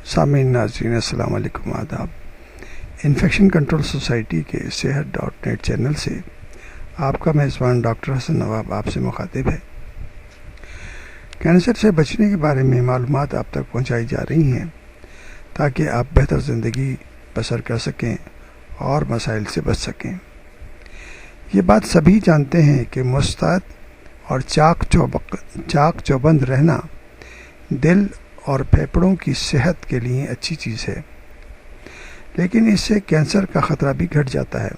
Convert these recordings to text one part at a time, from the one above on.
سامعین ناظرین السلام علیکم، آداب۔ انفیکشن کنٹرول سوسائٹی کے صحت.نیٹ چینل سے آپ کا میزبان ڈاکٹر حسن نواب آپ سے مخاطب ہے۔ کینسر سے بچنے کے بارے میں معلومات آپ تک پہنچائی جا رہی ہیں تاکہ آپ بہتر زندگی بسر کر سکیں اور مسائل سے بچ سکیں۔ یہ بات سبھی جانتے ہیں کہ مستعد اور چاق چوبند رہنا دل اور پھیپھڑوں کی صحت کے لیے اچھی چیز ہے، لیکن اس سے کینسر کا خطرہ بھی گھٹ جاتا ہے۔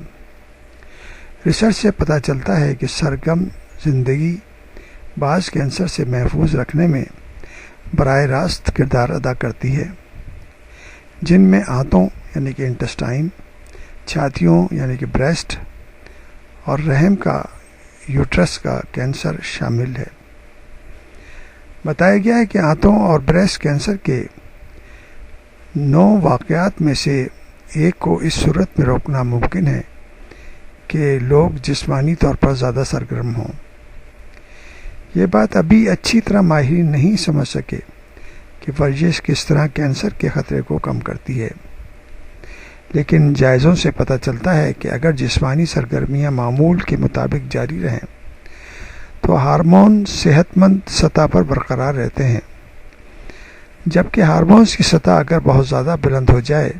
ریسرچ سے پتہ چلتا ہے کہ سرگرم زندگی بعض کینسر سے محفوظ رکھنے میں براہ راست کردار ادا کرتی ہے، جن میں آنتوں یعنی کہ انٹسٹائن، چھاتیوں یعنی کہ بریسٹ اور رحم کا یوٹرس کا کینسر شامل ہے۔ بتایا گیا ہے کہ آنتوں اور بریسٹ کینسر کے 9 واقعات میں سے ایک کو اس صورت میں روکنا ممکن ہے کہ لوگ جسمانی طور پر زیادہ سرگرم ہوں۔ یہ بات ابھی اچھی طرح ماہرین نہیں سمجھ سکے کہ ورزش کس طرح کینسر کے خطرے کو کم کرتی ہے، لیکن جائزوں سے پتہ چلتا ہے کہ اگر جسمانی سرگرمیاں معمول کے مطابق جاری رہیں تو ہارمون صحت مند سطح پر برقرار رہتے ہیں، جبکہ ہارمونز کی سطح اگر بہت زیادہ بلند ہو جائے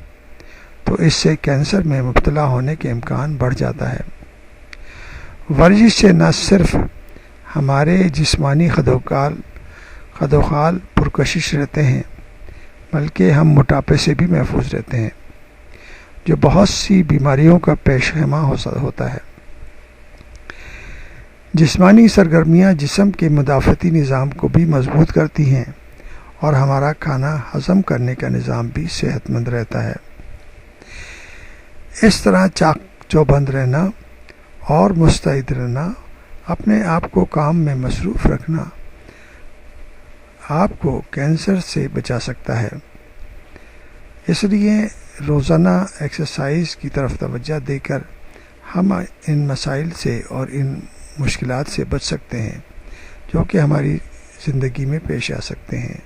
تو اس سے کینسر میں مبتلا ہونے کے امکان بڑھ جاتا ہے۔ ورزش سے نہ صرف ہمارے جسمانی خدوخال پرکشش رہتے ہیں، بلکہ ہم موٹاپے سے بھی محفوظ رہتے ہیں، جو بہت سی بیماریوں کا پیش خیمہ ہوتا ہے۔ جسمانی سرگرمیاں جسم کے مدافعتی نظام کو بھی مضبوط کرتی ہیں اور ہمارا کھانا ہضم کرنے کا نظام بھی صحت مند رہتا ہے۔ اس طرح چاق چوبند رہنا اور مستعد رہنا، اپنے آپ کو کام میں مصروف رکھنا آپ کو کینسر سے بچا سکتا ہے۔ اس لیے روزانہ ایکسرسائز کی طرف توجہ دے کر ہم ان مسائل سے اور ان مشکلات سے بچ سکتے ہیں جو کہ ہماری زندگی میں پیش آ سکتے ہیں۔